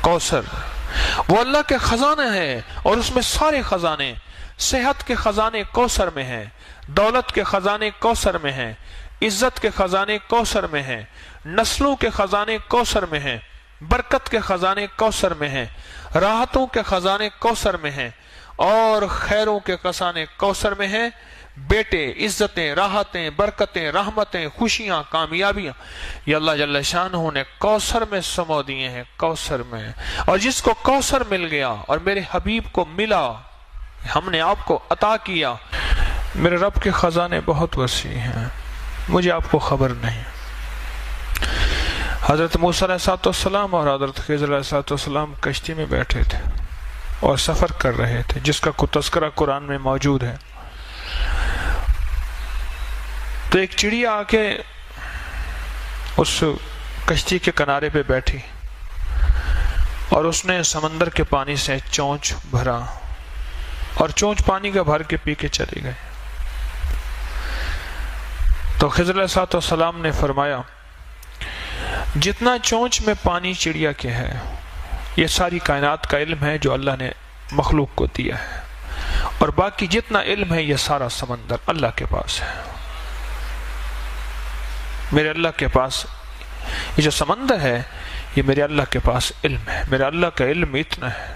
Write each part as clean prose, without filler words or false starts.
کوثر وہ اللہ کے خزانے ہیں، اور اس میں سارے خزانے، صحت کے خزانے کوثر میں ہیں، دولت کے خزانے کوثر میں ہیں، عزت کے خزانے کوثر میں ہیں، نسلوں کے خزانے کوثر میں ہیں، برکت کے خزانے کوثر میں ہیں، راحتوں کے خزانے کوثر میں ہیں، اور خیروں کے خزانے کوثر میں ہیں۔ بیٹے، عزتیں، راحتیں، برکتیں، رحمتیں، خوشیاں، کامیابیاں، یہ اللہ جل شانہ نے کوثر میں سمو دیے ہیں، کوثر میں۔ اور جس کو کوثر مل گیا اور میرے حبیب کو ملا، ہم نے آپ کو عطا کیا، میرے رب کے خزانے بہت وسیع ہیں، مجھے آپ کو خبر نہیں۔ حضرت موسیٰ علیہ السلام اور حضرت خضر علیہ السلام کشتی میں بیٹھے تھے اور سفر کر رہے تھے، جس کا کوئی تذکرہ قرآن میں موجود ہے۔ تو ایک چڑیا آ کے اس کشتی کے کنارے پہ بیٹھی اور اس نے سمندر کے پانی سے چونچ بھرا، اور چونچ پانی کا بھر کے پی کے چلے گئے۔ تو خضر علیہ السلام نے فرمایا، جتنا چونچ میں پانی چڑیا کے ہے، یہ ساری کائنات کا علم ہے جو اللہ نے مخلوق کو دیا ہے، اور باقی جتنا علم ہے یہ سارا سمندر اللہ کے پاس ہے۔ میرے اللہ کے پاس یہ جو سمندر ہے، یہ میرے اللہ کے پاس علم ہے، میرے اللہ کا علم اتنا ہے،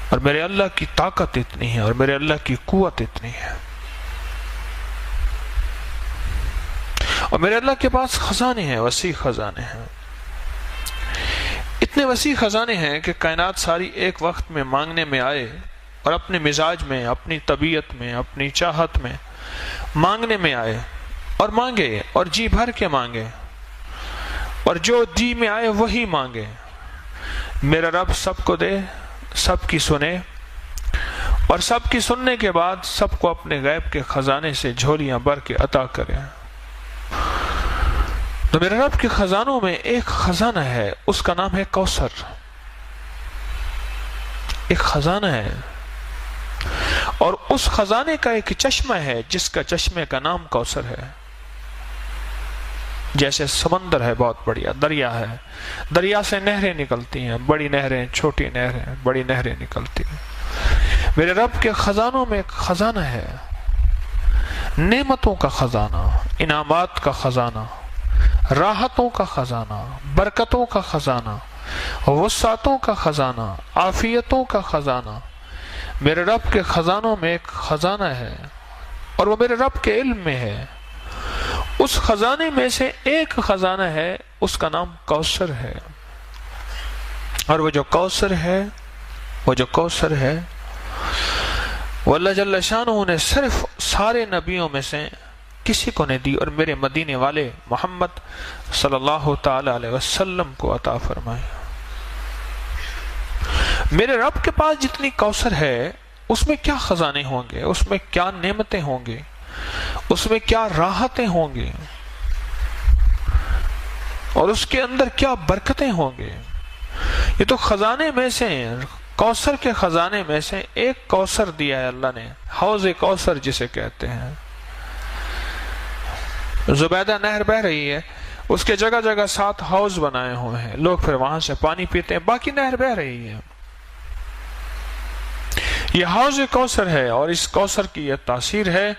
اور میرے اللہ کی طاقت اتنی ہے، اور میرے اللہ کی قوت اتنی ہے، اور میرے اللہ کے پاس خزانے ہیں، وسیع خزانے ہیں، اتنے وسیع خزانے ہیں کہ کائنات ساری ایک وقت میں مانگنے میں آئے، اور اپنے مزاج میں، اپنی طبیعت میں، اپنی چاہت میں مانگنے میں آئے، اور مانگے، اور جی بھر کے مانگے، اور جو جی میں آئے وہی مانگے۔ میرا رب سب کو دے، سب کی سنے، اور سب کی سننے کے بعد سب کو اپنے غیب کے خزانے سے جھولیاں بھر کے عطا کرے۔ تو میرے رب کے خزانوں میں ایک خزانہ ہے، اس کا نام ہے کوثر۔ ایک خزانہ ہے، اور اس خزانے کا ایک چشمہ ہے جس کا چشمے کا نام کوثر ہے۔ جیسے سمندر ہے، بہت بڑیا دریا ہے، دریا سے نہریں نکلتی ہیں، بڑی نہریں، چھوٹی نہریں، بڑی نہریں نکلتی ہیں۔ میرے رب کے خزانوں میں ایک خزانہ ہے، نعمتوں کا خزانہ، انعامات کا خزانہ، راحتوں کا خزانہ، برکتوں کا خزانہ، وسعتوں کا خزانہ، عافیتوں کا خزانہ۔ میرے رب کے خزانوں میں ایک خزانہ ہے، اور وہ میرے رب کے علم میں ہے۔ اس خزانے میں سے ایک خزانہ ہے، اس کا نام کوثر ہے، اور وہ جو کوثر ہے، وہ اللہ جل شانہ نے صرف سارے نبیوں میں سے کسی کو نہیں دی، اور میرے مدینے والے محمد صلی اللہ تعالی علیہ وسلم کو عطا فرمائی۔ میرے رب کے پاس جتنی کوثر ہے، اس میں کیا خزانے ہوں گے، اس میں کیا نعمتیں ہوں گے، اس میں کیا راحتیں ہوں گی، اور اس کے اندر کیا برکتیں ہوں گے۔ یہ تو خزانے میں سے، کوثر کے خزانے میں سے ایک کوثر دیا ہے اللہ نے، حوض کوثر جسے کہتے ہیں۔ زبیدہ نہر بہ رہی ہے، اس کے جگہ جگہ 7 حوض بنائے ہوئے ہیں، لوگ پھر وہاں سے پانی پیتے ہیں، باقی نہر بہ رہی ہے۔ یہ حوض کوثر ہے، اور اس کوثر کی یہ تاثیر ہے،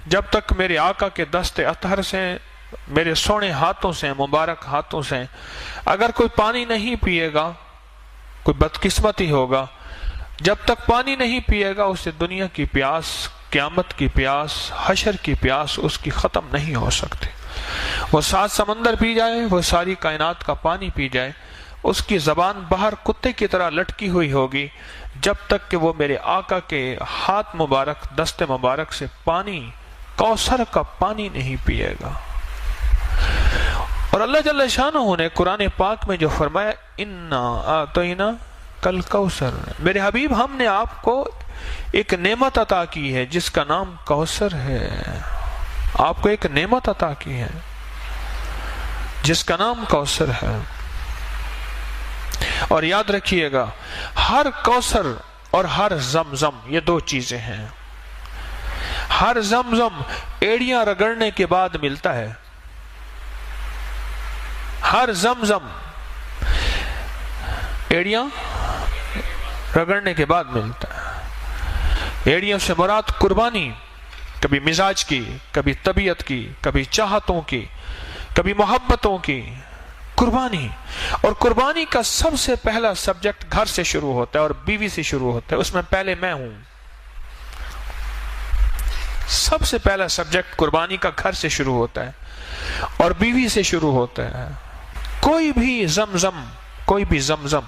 جب تک میرے آقا کے دست اطہر سے، میرے سونے ہاتھوں سے، مبارک ہاتھوں سے اگر کوئی پانی نہیں پیے گا، کوئی بدقسمتی ہوگا، جب تک پانی نہیں پیے گا، اسے دنیا کی پیاس، قیامت کی پیاس، حشر کی پیاس اس کی ختم نہیں ہو سکتی۔ وہ 7 سمندر پی جائے، وہ ساری کائنات کا پانی پی جائے، اس کی زبان باہر کتے کی طرح لٹکی ہوئی ہوگی، جب تک کہ وہ میرے آقا کے ہاتھ مبارک، دست مبارک سے پانی، کوثر کا پانی نہیں پیے گا۔ اور اللہ جل شانہ نے قرآن پاک میں جو فرمایا، اِنَّا آتَيْنَا کل کوثر، میرے حبیب ہم نے آپ کو ایک نعمت عطا کی ہے جس کا نام کوثر ہے۔ آپ کو ایک نعمت عطا کی ہے جس کا نام کوثر ہے۔ اور یاد رکھیے گا، ہر کوثر اور ہر زمزم یہ 2 چیزیں ہیں۔ ہر زمزم ایڑیاں رگڑنے کے بعد ملتا ہے، ہر زمزم ایڑیاں رگڑنے کے بعد ملتا ہے۔ ایڑیوں سے مراد قربانی، کبھی مزاج کی، کبھی طبیعت کی، کبھی چاہتوں کی، کبھی محبتوں کی قربانی۔ اور قربانی کا سب سے پہلا سبجیکٹ گھر سے شروع ہوتا ہے اور بیوی سے شروع ہوتا ہے، اس میں پہلے میں ہوں۔ سب سے پہلا سبجیکٹ قربانی کا گھر سے شروع ہوتا ہے اور بیوی سے شروع ہوتا ہے۔ کوئی بھی زمزم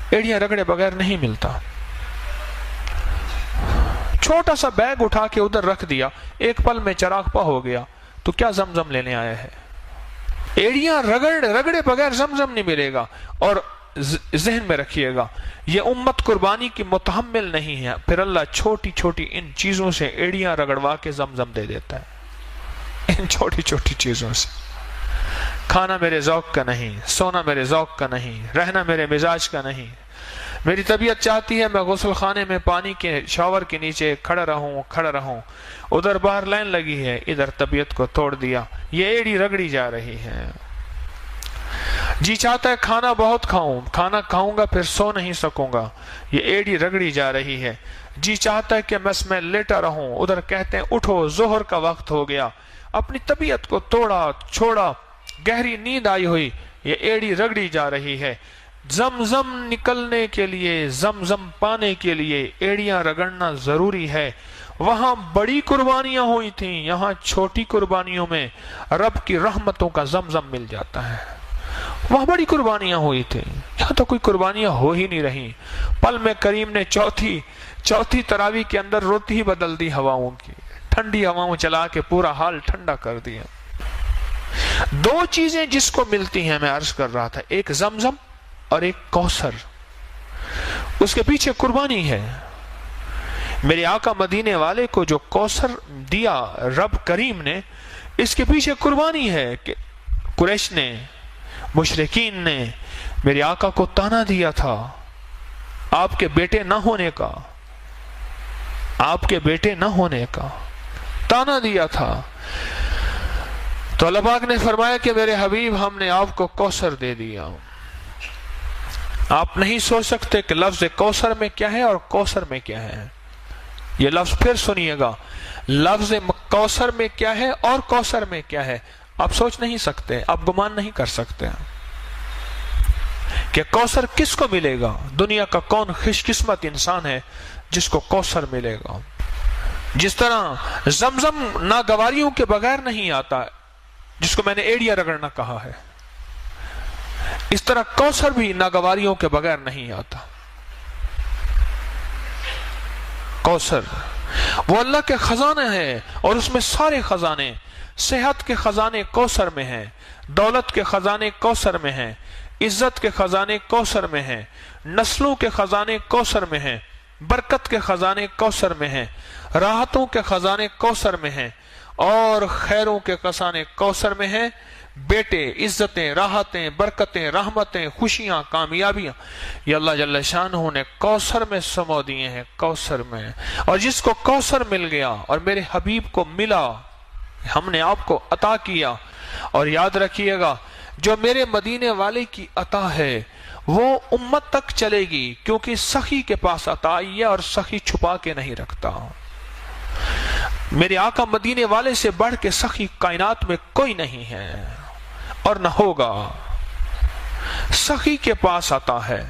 ایڑیاں رگڑے بغیر نہیں ملتا۔ چھوٹا سا بیگ اٹھا کے ادھر رکھ دیا، ایک پل میں چراغ پا ہو گیا، تو کیا زمزم لینے آیا ہے؟ ایڑیاں رگڑے بغیر زمزم نہیں ملے گا۔ اور ذہن میں رکھیے گا، یہ امت قربانی کی متحمل نہیں ہے، پھر اللہ چھوٹی چھوٹی ان چیزوں سے ایڑیاں رگڑوا کے زمزم دے دیتا ہے۔ ان چھوٹی چھوٹی چیزوں سے۔ کھانا میرے ذوق کا نہیں، سونا میرے ذوق کا نہیں، رہنا میرے مزاج کا نہیں۔ میری طبیعت چاہتی ہے میں غسل خانے میں پانی کے شاور کے نیچے کھڑا رہوں، ادھر باہر لائن لگی ہے، ادھر طبیعت کو توڑ دیا، یہ ایڑی رگڑی جا رہی ہے۔ جی چاہتا ہے کھانا بہت کھانا کھاؤں گا پھر سو نہیں سکوں گا، یہ ایڑی رگڑی جا رہی ہے۔ جی چاہتا ہے کہ بس میں لیٹا رہوں، ادھر کہتے ہیں اٹھو ظہر کا وقت ہو گیا، اپنی طبیعت کو توڑا چھوڑا، گہری نیند آئی ہوئی، یہ ایڑی رگڑی جا رہی ہے۔ زمزم نکلنے کے لیے، زمزم پانے کے لیے ایڑیاں رگڑنا ضروری ہے۔ وہاں بڑی قربانیاں ہوئی تھیں، یہاں چھوٹی قربانیوں میں رب کی رحمتوں کا زمزم مل جاتا ہے۔ وہاں بڑی قربانیاں ہوئی تھیں، یہاں تو کوئی قربانیاں ہو ہی نہیں رہی۔ پل میں کریم نے چوتھی تراویح کے اندر روتی ہی بدل دی ہواؤں کی، ٹھنڈی ہواؤں چلا کے پورا حال ٹھنڈا کر دیا۔ دو چیزیں جس کو ملتی ہیں، میں عرض کر رہا تھا، ایک زمزم اور ایک کوثر، اس کے پیچھے قربانی ہے۔ میرے آقا مدینے والے کو جو کوثر دیا رب کریم نے، اس کے پیچھے قربانی ہے کہ قریش نے، مشرکین نے میرے آقا کو تانا دیا تھا آپ کے بیٹے نہ ہونے کا تانا دیا تھا، تو اللہ پاک نے فرمایا کہ میرے حبیب ہم نے آپ کو کوثر دے دیا۔ آپ نہیں سوچ سکتے کہ لفظ کوثر میں کیا ہے اور کوثر میں کیا ہے۔ یہ لفظ پھر سنیے گا، لفظ کوثر میں کیا ہے اور کوثر میں کیا ہے، آپ سوچ نہیں سکتے، آپ گمان نہیں کر سکتے کہ کوثر کس کو ملے گا۔ دنیا کا کون خوش قسمت انسان ہے جس کو کوثر ملے گا۔ جس طرح زمزم ناگواریوں کے بغیر نہیں آتا، جس کو میں نے ایڑیا رگڑنا کہا ہے، اس طرح کوثر بھی ناگواریوں کے بغیر نہیں آتا۔ کوثر وہ اللہ کے خزانے ہیں اور اس میں سارے خزانے، صحت کے خزانے کوثر میں ہیں، دولت کے خزانے کوثر میں ہیں، عزت کے خزانے کوثر میں ہیں، نسلوں کے خزانے کوثر میں ہیں، برکت کے خزانے کوثر میں ہیں، راحتوں کے خزانے کوثر میں ہیں، اور خیروں کے خزانے کوثر میں ہیں۔ بیٹے، عزتیں، راحتیں، برکتیں، رحمتیں، خوشیاں، کامیابیاں، یہ اللہ جل شانہ نے کوثر میں سمو دیے ہیں، کوثر میں۔ اور جس کو کوثر مل گیا اور میرے حبیب کو ملا، ہم نے آپ کو عطا کیا۔ اور یاد رکھیے گا، جو میرے مدینے والے کی عطا ہے وہ امت تک چلے گی، کیونکہ سخی کے پاس عطا ہے اور سخی چھپا کے نہیں رکھتا۔ میرے آقا مدینے والے سے بڑھ کے سخی کائنات میں کوئی نہیں ہے اور نہ ہوگا۔ سخی کے پاس عطا ہے،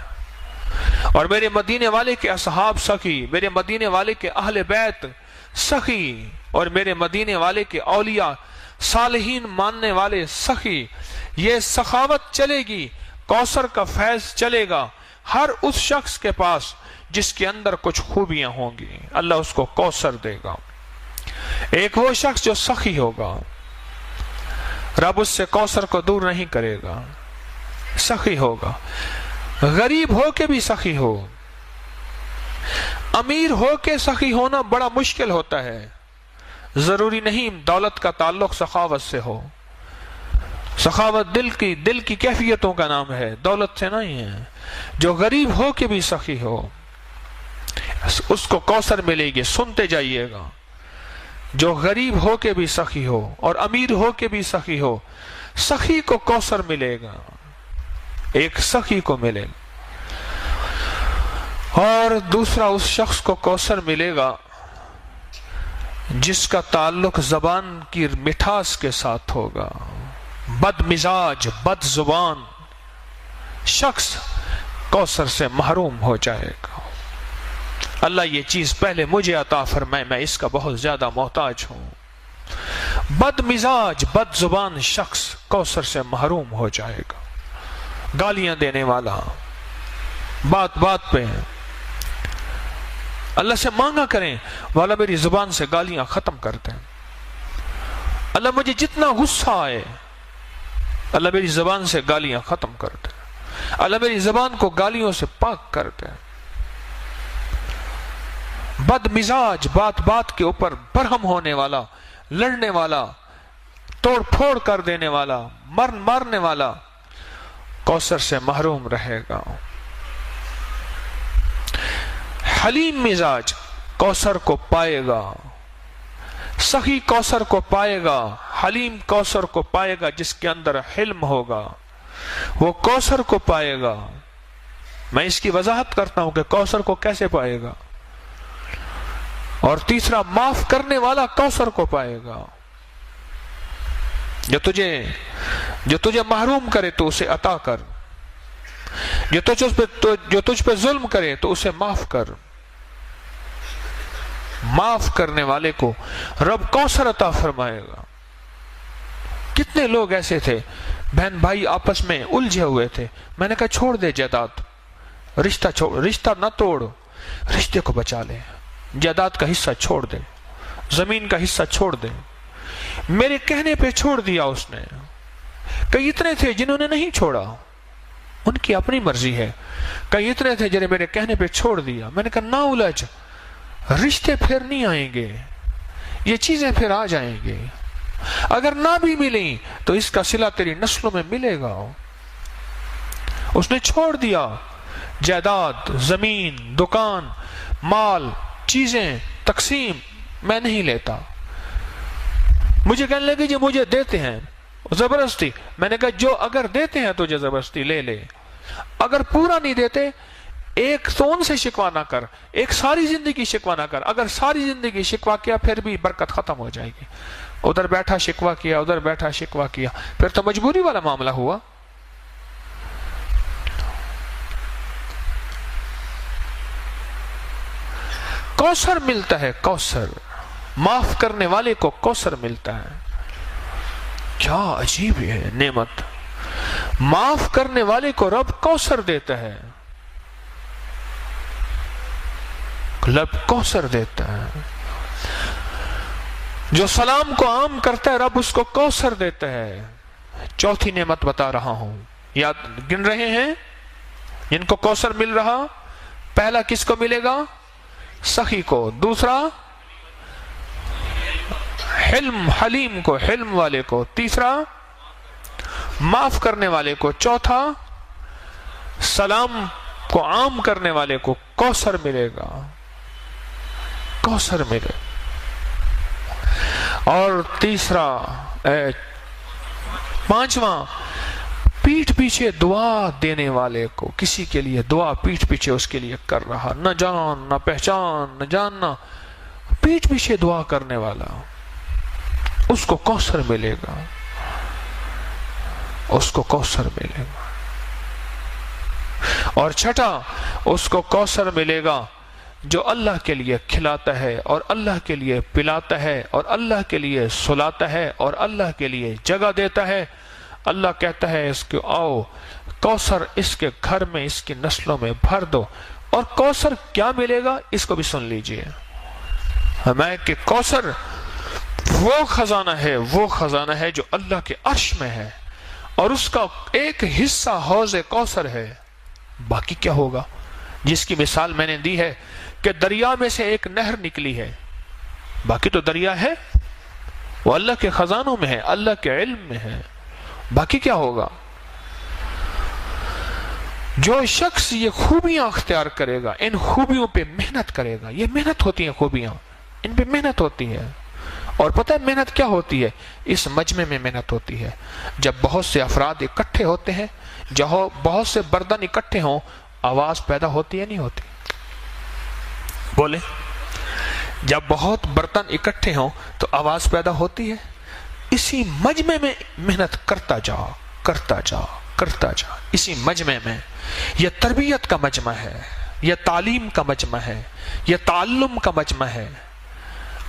اور میرے مدینے والے کے اصحاب سخی، میرے مدینے والے کے اہل بیت سخی، اور میرے مدینے والے کے اولیاء صالحین ماننے والے سخی۔ یہ سخاوت چلے گی، کوثر کا فیض چلے گا ہر اس شخص کے پاس جس کے اندر کچھ خوبیاں ہوں گی، اللہ اس کو کوثر دے گا۔ ایک وہ شخص جو سخی ہوگا، رب اس سے کوثر کو دور نہیں کرے گا، سخی ہوگا۔ غریب ہو کے بھی سخی ہو، امیر ہو کے سخی ہونا بڑا مشکل ہوتا ہے۔ ضروری نہیں دولت کا تعلق سخاوت سے ہو، سخاوت دل کی کیفیتوں کا نام ہے، دولت سے نہیں ہے۔ جو غریب ہو کے بھی سخی ہو اس کو کوثر ملے گی، سنتے جائیے گا۔ جو غریب ہو کے بھی سخی ہو اور امیر ہو کے بھی سخی ہو، سخی کو کوثر ملے گا، ایک سخی کو ملے گا۔ اور دوسرا اس شخص کو کوثر ملے گا جس کا تعلق زبان کی مٹھاس کے ساتھ ہوگا. بد مزاج، بد زبان شخص کوثر سے محروم ہو جائے گا. اللہ یہ چیز پہلے مجھے عطا فرمائے، میں اس کا بہت زیادہ محتاج ہوں. بد مزاج، بد زبان شخص کوثر سے محروم ہو جائے گا. گالیاں دینے والا، بات بات پہ اللہ سے مانگا کریں، والا میری زبان سے گالیاں ختم کر دیں. اللہ مجھے جتنا غصہ آئے، اللہ میری زبان سے گالیاں ختم کر دے. اللہ میری زبان کو گالیوں سے پاک کر دے. بد مزاج، بات بات کے اوپر برہم ہونے والا، لڑنے والا، توڑ پھوڑ کر دینے والا، مارنے والا کوثر سے محروم رہے گا. حلیم مزاج کوثر کو پائے گا، سخی کوثر کو پائے گا، حلیم کوثر کو پائے گا. جس کے اندر حلم ہوگا وہ کوثر کو پائے گا. میں اس کی وضاحت کرتا ہوں کہ کوثر کو کیسے پائے گا. اور تیسرا، معاف کرنے والا کوثر کو پائے گا. جو تجھے محروم کرے تو اسے عطا کر، جو تجھ پہ ظلم کرے تو اسے معاف کر. معاف کرنے والے کو رب کوثر عطا فرمائے گا. کتنے لوگ ایسے تھے، بہن بھائی آپس میں الجھے ہوئے تھے، میں نے کہا چھوڑ دے جائیداد، رشتہ نہ توڑ، رشتے کو بچا لے. جائیداد کا حصہ چھوڑ دے، زمین کا حصہ چھوڑ دے. میرے کہنے پہ چھوڑ دیا اس نے. کئی اتنے تھے جنہوں نے نہیں چھوڑا، ان کی اپنی مرضی ہے. کئی اتنے تھے جنہیں میرے کہنے پہ چھوڑ دیا. میں نے کہا نہ الجھ، رشتے پھر نہیں آئیں گے، یہ چیزیں پھر آ جائیں گے. اگر نہ بھی ملیں تو اس کا صلہ تیری نسلوں میں ملے گا. اس نے چھوڑ دیا جائیداد، زمین، دکان، مال، چیزیں، تقسیم. میں نہیں لیتا. مجھے کہنے لگے جی مجھے دیتے ہیں زبردستی. میں نے کہا جو اگر دیتے ہیں تجھے زبردستی لے لے، اگر پورا نہیں دیتے ایک تو ان سے شکوا نہ کر، ایک ساری زندگی شکوا نہ کر. اگر ساری زندگی شکوا کیا پھر بھی برکت ختم ہو جائے گی. ادھر بیٹھا شکوا کیا، ادھر بیٹھا شکوا کیا، پھر تو مجبوری والا معاملہ ہوا. کوثر ملتا ہے، کوثر معاف کرنے والے کو کوثر ملتا ہے. کیا عجیب ہے نعمت. معاف کرنے والے کو رب کوثر دیتا ہے، رب کوثر دیتا ہے. جو سلام کو عام کرتا ہے رب اس کو کوثر دیتا ہے. چوتھی نعمت بتا رہا ہوں، یاد گن رہے ہیں جن کو کوثر مل رہا. پہلا کس کو ملے گا؟ سخی کو. دوسرا حلم، حلیم کو، حلم والے کو. تیسرا معاف کرنے والے کو. چوتھا سلام کو عام کرنے والے کو کوثر ملے گا، کوثر ملے. اور تیسرا پانچواں، پیٹھ پیچھے دعا دینے والے کو. کسی کے لیے دعا پیٹھ پیچھے اس کے لیے کر رہا، نہ جان نہ پہچان نہ جاننا، پیٹھ پیچھے دعا کرنے والا، اس کو کوثر ملے گا، اس کو کوثر ملے گا. اور چھٹا، اس کو کوثر ملے گا جو اللہ کے لیے کھلاتا ہے اور اللہ کے لیے پلاتا ہے اور اللہ کے لیے سلاتا ہے اور اللہ کے لیے جگہ دیتا ہے. اللہ کہتا ہے اس کو آؤ کوثر اس کے گھر میں، اس کی نسلوں میں بھر دو. اور کوثر کیا ملے گا اس کو بھی سن لیجئے. ہمیں کہ کوثر وہ خزانہ ہے جو اللہ کے عرش میں ہے، اور اس کا ایک حصہ حوض کوثر ہے. باقی کیا ہوگا؟ جس کی مثال میں نے دی ہے کہ دریا میں سے ایک نہر نکلی ہے، باقی تو دریا ہے، وہ اللہ کے خزانوں میں ہے، اللہ کے علم میں ہے. باقی کیا ہوگا؟ جو شخص یہ خوبیاں اختیار کرے گا، ان خوبیوں پہ محنت کرے گا. یہ محنت ہوتی ہیں خوبیاں، ان پہ محنت ہوتی ہے. اور پتہ ہے محنت کیا ہوتی ہے؟ اس مجمع میں محنت ہوتی ہے. جب بہت سے افراد اکٹھے ہوتے ہیں، جہاں بہت سے برتن اکٹھے ہوں، آواز پیدا ہوتی ہے نہیں ہوتی؟ بولے جب بہت برتن اکٹھے ہوں تو آواز پیدا ہوتی ہے. اسی مجمع میں محنت کرتا جاؤ کرتا جاؤ کرتا جاؤ. اسی مجمع میں یہ تربیت کا مجمع ہے، یہ تعلیم کا مجمع ہے، یہ تعلم کا مجمع ہے،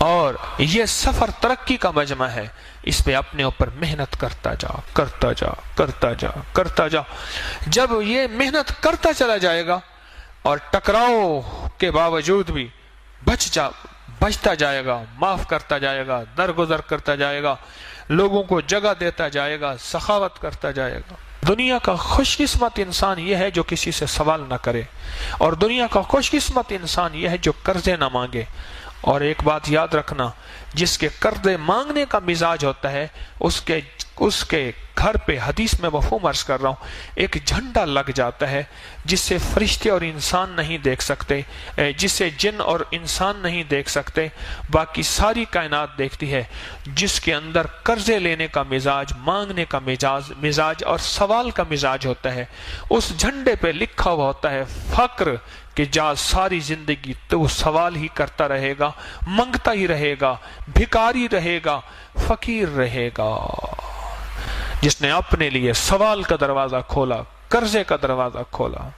اور یہ سفر ترقی کا مجمع ہے. اس پہ اپنے اوپر محنت کرتا جاؤ کرتا جاؤ کرتا جاؤ کرتا جاؤ. جب یہ محنت کرتا چلا جائے گا اور ٹکراؤ کے باوجود بھی بچتا جائے گا، معاف کرتا جائے گا، درگزر کرتا جائے گا، لوگوں کو جگہ دیتا جائے گا، سخاوت کرتا جائے گا. دنیا کا خوش قسمت انسان یہ ہے جو کسی سے سوال نہ کرے، اور دنیا کا خوش قسمت انسان یہ ہے جو قرضے نہ مانگے. اور ایک بات یاد رکھنا، جس کے قرضے مانگنے کا مزاج ہوتا ہے اس کے گھر پہ، حدیث میں مفہوم عرض کر رہا ہوں، ایک جھنڈا لگ جاتا ہے جس سے فرشتے اور انسان نہیں دیکھ سکتے، جس سے جن اور انسان نہیں دیکھ سکتے، باقی ساری کائنات دیکھتی ہے. جس کے اندر قرضے لینے کا مزاج، مانگنے کا مزاج اور سوال کا مزاج ہوتا ہے، اس جھنڈے پہ لکھا ہوا ہوتا ہے فقر، کہ جا ساری زندگی تو سوال ہی کرتا رہے گا، منگتا ہی رہے گا، بھکاری رہے گا، فقیر رہے گا. جس نے اپنے لیے سوال کا دروازہ کھولا، قرضے کا دروازہ کھولا.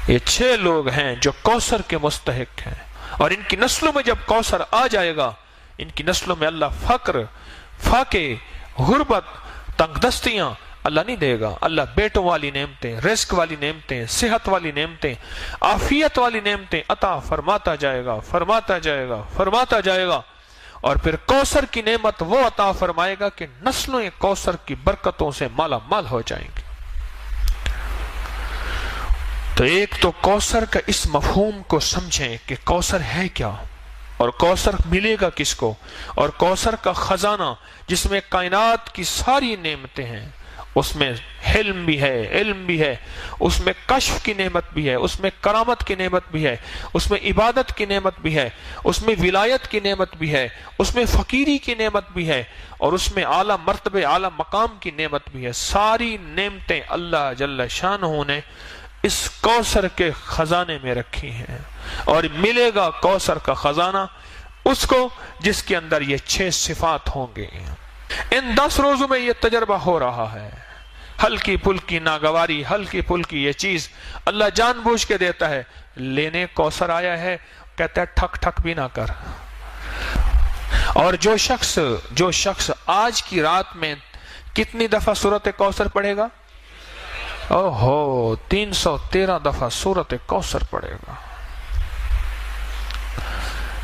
یہ 6 لوگ ہیں جو کوثر کے مستحق ہیں، اور ان کی نسلوں میں جب کوثر آ جائے گا، ان کی نسلوں میں اللہ فقر، فاقے، غربت، تنگ دستیاں اللہ نہیں دے گا. اللہ بیٹوں والی نعمتیں، رزق والی نعمتیں، صحت والی نعمتیں، عافیت والی نعمتیں عطا فرماتا جائے گا، فرماتا جائے گا، فرماتا جائے گا. اور پھر کوثر کی نعمت وہ عطا فرمائے گا کہ نسلوں کوثر کی برکتوں سے مالا مال ہو جائیں گے. تو ایک تو کوثر کا اس مفہوم کو سمجھیں کہ کوثر ہے کیا، اور کوثر ملے گا کس کو، اور کوثر کا خزانہ جس میں کائنات کی ساری نعمتیں ہیں، اس میں حلم بھی ہے، علم بھی ہے، اس میں کشف کی نعمت بھی ہے، اس میں کرامت کی نعمت بھی ہے، اس میں عبادت کی نعمت بھی ہے، اس میں ولایت کی نعمت بھی ہے، اس میں فقیری کی نعمت بھی ہے، اور اس میں اعلیٰ مرتبے، اعلیٰ مقام کی نعمت بھی ہے. ساری نعمتیں اللہ جل شانہ نے اس کوثر کے خزانے میں رکھی ہیں. اور ملے گا کوثر کا خزانہ اس کو جس کے اندر یہ 6 صفات ہوں گے. ان 10 روزوں میں یہ تجربہ ہو رہا ہے. ہلکی پھلکی ناگواری، ہلکی پھلکی یہ چیز اللہ جان بوجھ کے دیتا ہے. لینے کوثر آیا ہے، کہتا ہے ٹھک ٹھک بھی نہ کر. اور جو شخص آج کی رات میں کتنی دفعہ سورۃ کوثر پڑھے گا؟ 313 دفعہ سورۃ کوثر پڑھے گا.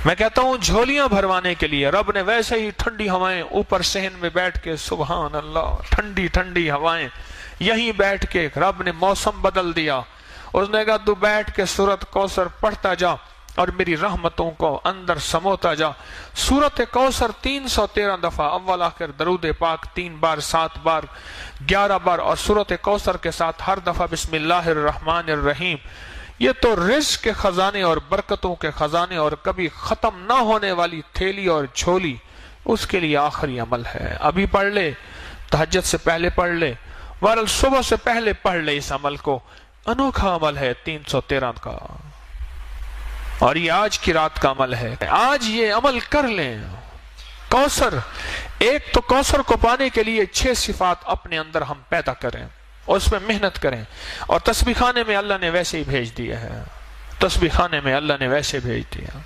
میں کہتا ہوں جھولیاں بھروانے کے لیے رب نے ویسے ہی ٹھنڈی ہوائیں اوپر صحن میں بیٹھ کے، سبحان اللہ، ٹھنڈی ٹھنڈی ہوائیں یہیں بیٹھ کے رب نے موسم بدل دیا. اس نے کہا تو بیٹھ کے سورۃ کوثر پڑھتا جا اور میری رحمتوں کو اندر سموتا جا. سورۃ کوثر 313 دفعہ، اول آخر درود پاک 3 بار، 7 بار، 11 بار، اور سورۃ کوثر کے ساتھ ہر دفعہ بسم اللہ الرحمن الرحیم. یہ تو رزق کے خزانے اور برکتوں کے خزانے اور کبھی ختم نہ ہونے والی تھیلی اور جھولی، اس کے لیے آخری عمل ہے. ابھی پڑھ لے، تہجد سے پہلے پڑھ لے، بہرحال صبح سے پہلے پڑھ لے. اس عمل کو انوکھا عمل ہے 313 کا، اور یہ آج کی رات کا عمل ہے. آج یہ عمل کر لیں. کوثر، ایک تو کوثر کو پانے کے لیے 6 صفات اپنے اندر ہم پیدا کریں اور اس میں محنت کریں. اور تسبیح خانے میں اللہ نے ویسے ہی بھیج دیا ہے، تسبیح خانے میں اللہ نے ویسے بھیج دیا،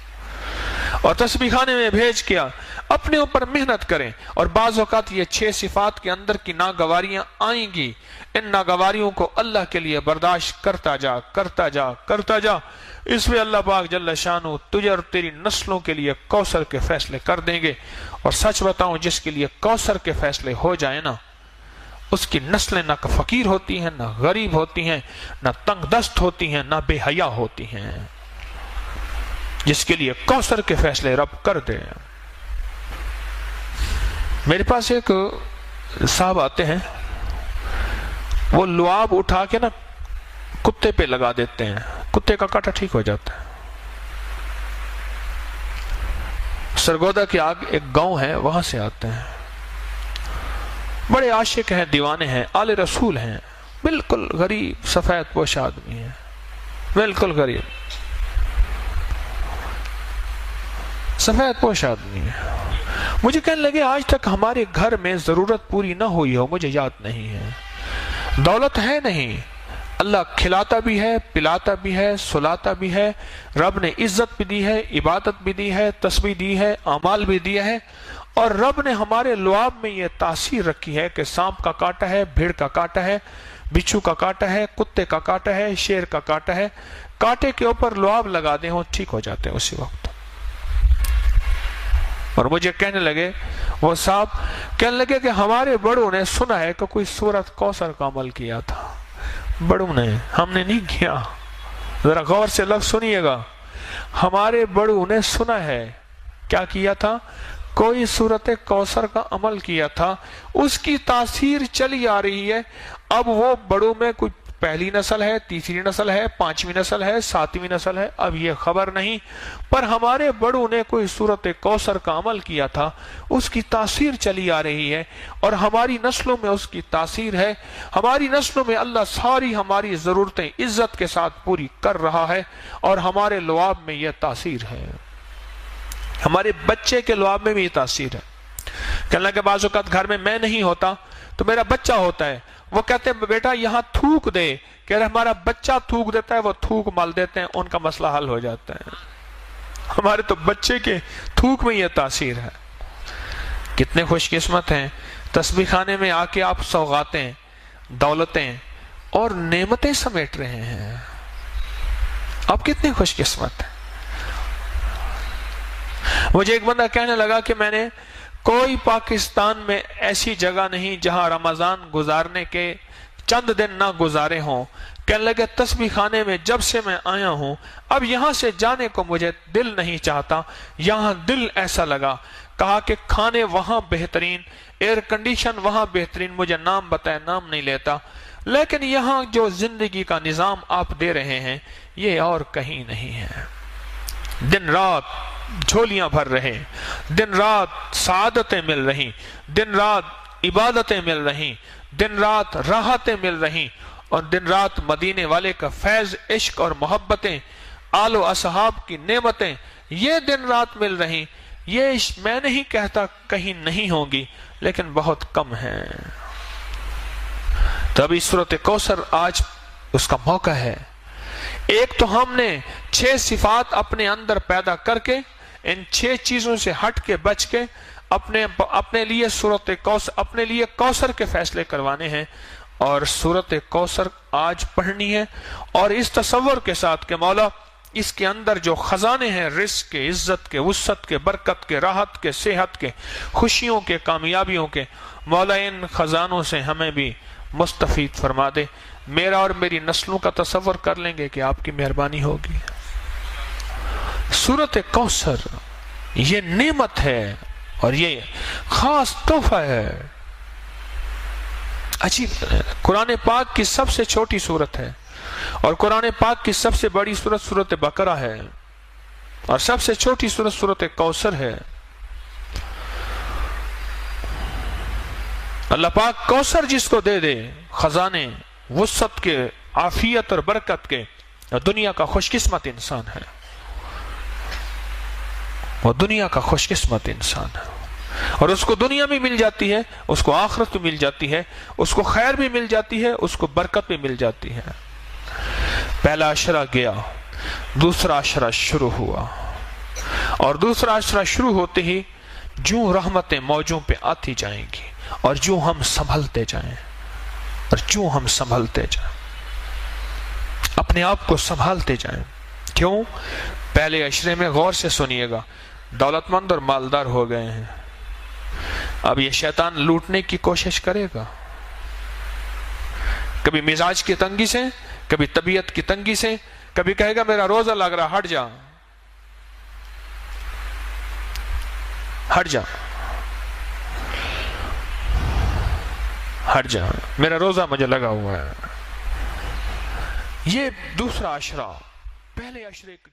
اور تسبیح خانے میں بھیج کیا اپنے اوپر محنت کریں. اور بعض اوقات یہ 6 صفات کے اندر کی ناگواریاں آئیں گی، ان ناگواریوں کو اللہ کے لیے برداشت کرتا جا کرتا جا کرتا جا. اس میں اللہ پاک جل شانہ تجھے اور تیری نسلوں کے لیے کوثر کے فیصلے کر دیں گے. اور سچ بتاؤں، جس کے لیے کوثر کے فیصلے ہو جائیں نا، اس کی نسلیں نہ فقیر ہوتی ہیں، نہ غریب ہوتی ہیں، نہ تنگ دست ہوتی ہیں، نہ بے حیا ہوتی ہیں. جس کے لیے کوثر کے فیصلے رب کر دے. میرے پاس ایک صاحب آتے ہیں، وہ لعاب اٹھا کے نا کتے پہ لگا دیتے ہیں، کتے کا کاٹا ٹھیک ہو جاتا ہے. سرگودا کے آگے ایک گاؤں ہے، وہاں سے آتے ہیں، بڑے عاشق ہیں، دیوانے ہیں، آل رسول ہیں، بالکل غریب سفید پوش آدمی ہیں، بالکل غریب. سفید پوش آدمی ہے. مجھے کہنے لگے آج تک ہمارے گھر میں ضرورت پوری نہ ہوئی ہو, مجھے یاد نہیں ہے. دولت ہے نہیں, اللہ کھلاتا بھی ہے, پلاتا بھی ہے, سلاتا بھی ہے. رب نے عزت بھی دی ہے, عبادت بھی دی ہے, تسبیح دی ہے, اعمال بھی دیا ہے. اور رب نے ہمارے لعاب میں یہ تاثیر رکھی ہے کہ سانپ کا کانٹا ہے, بھیڑ کا کانٹا ہے, بچھو کا کانٹا ہے, کتے کا کانٹا ہے, شیر کا کانٹا ہے. کانٹے کے اوپر لعاب لگا دیں, وہ ٹھیک ہو جاتے ہیں اسی وقت. اور مجھے کہنے لگے, وہ صاحب کہنے لگے کہ ہمارے بڑوں نے سنا ہے کہ کوئی سورت کوثر کا عمل کیا تھا. بڑوں نے, ہم نے نہیں کیا. ذرا غور سے لفظ سنیے گا. ہمارے بڑوں نے سنا ہے کیا کیا تھا, کوئی سورت کوثر کا عمل کیا تھا, اس کی تاثیر چلی آ رہی ہے. اب وہ بڑوں میں کوئی پہلی نسل ہے, تیسری نسل ہے, پانچویں نسل ہے, ساتویں نسل ہے, اب یہ خبر نہیں, پر ہمارے بڑوں نے کوئی سورت کوثر کا عمل کیا تھا, اس کی تاثیر چلی آ رہی ہے. اور ہماری نسلوں میں اس کی تاثیر ہے. ہماری نسلوں میں اللہ ساری ہماری ضرورتیں عزت کے ساتھ پوری کر رہا ہے, اور ہمارے لعاب میں یہ تاثیر ہے. ہمارے بچے کے لعاب میں بھی یہ تاثیر ہے. کہنے لگے بعض اوقات گھر میں میں نہیں ہوتا تو میرا بچہ ہوتا ہے, وہ کہتے ہیں بیٹا یہاں تھوک دے, کہہ رہے ہمارا بچہ تھوک دیتا ہے, وہ تھوک مال دیتے ہیں, ان کا مسئلہ حل ہو جاتا ہے. ہمارے تو بچے کے تھوک میں یہ تاثیر ہے. کتنے خوش قسمت ہیں, تسبیح خانے میں آ کے آپ سوغاتیں, دولتیں اور نعمتیں سمیٹ رہے ہیں. آپ کتنے خوش قسمت ہیں. مجھے ایک بندہ کہنے لگا کہ میں نے کوئی پاکستان میں ایسی جگہ نہیں جہاں رمضان گزارنے کے چند دن نہ گزارے ہوں. کہنے لگے تسبیح خانے میں جب سے میں آیا ہوں, اب یہاں سے جانے کو مجھے دل نہیں چاہتا. یہاں دل ایسا لگا, کہا کہ کھانے وہاں بہترین, ایئر کنڈیشن وہاں بہترین, مجھے نام بتائے نام نہیں لیتا, لیکن یہاں جو زندگی کا نظام آپ دے رہے ہیں یہ اور کہیں نہیں ہے. دن رات جھولیاں بھر رہے, دن رات سعادتیں مل رہی, دن رات عبادتیں مل رہی, دن رات راحتیں مل رہی, اور دن رات مدینے والے کا فیض, عشق اور محبتیں, آل و اصحاب کی نعمتیں یہ دن رات مل رہی. یہ میں نہیں کہتا کہیں نہیں ہوں گی, لیکن بہت کم ہیں. تبھی سورت کوثر آج اس کا موقع ہے. ایک تو ہم نے 6 صفات اپنے اندر پیدا کر کے, ان 6 چیزوں سے ہٹ کے بچ کے اپنے لیے سورت کوثر, اپنے لیے کوثر کے فیصلے کروانے ہیں, اور سورت کوثر آج پڑھنی ہے. اور اس تصور کے ساتھ کہ مولا اس کے اندر جو خزانے ہیں رزق کے, عزت کے, وسعت کے, برکت کے, راحت کے, صحت کے, خوشیوں کے, کامیابیوں کے, مولا ان خزانوں سے ہمیں بھی مستفید فرما دے. میرا اور میری نسلوں کا تصور کر لیں گے کہ آپ کی مہربانی ہوگی. سورت کوثر یہ نعمت ہے اور یہ خاص تحفہ ہے. عجیب, قرآن پاک کی سب سے چھوٹی سورت ہے, اور قرآن پاک کی سب سے بڑی سورت سورت بقرہ ہے, اور سب سے چھوٹی سورت سورت کوثر ہے. اللہ پاک کوثر جس کو دے دے, خزانے وسعت کے, عافیت اور برکت کے, دنیا کا خوش قسمت انسان ہے. وہ دنیا کا خوش قسمت انسان ہے, اور اس کو دنیا بھی مل جاتی ہے, اس کو آخرت بھی مل جاتی ہے, اس کو خیر بھی مل جاتی ہے, اس کو برکت بھی مل جاتی ہے. پہلا عشرہ گیا, دوسرا عشرہ شروع ہوا, اور دوسرا عشرہ شروع ہوتے ہی جو رحمتیں موجوں پہ آتی جائیں گی, اور جو ہم سنبھلتے جائیں, اور جو ہم سنبھلتے جائیں, اپنے آپ کو سنبھالتے جائیں. کیوں؟ پہلے عشرے میں غور سے سنیے گا, دولت مند اور مالدار ہو گئے ہیں. اب یہ شیطان لوٹنے کی کوشش کرے گا, کبھی مزاج کی تنگی سے, کبھی طبیعت کی تنگی سے, کبھی کہے گا میرا روزہ لگ رہا, ہٹ جا, ہٹ جا, ہٹ جا, میرا روزہ مجھے لگا ہوا ہے. یہ دوسرا عشرہ پہلے عشرے کے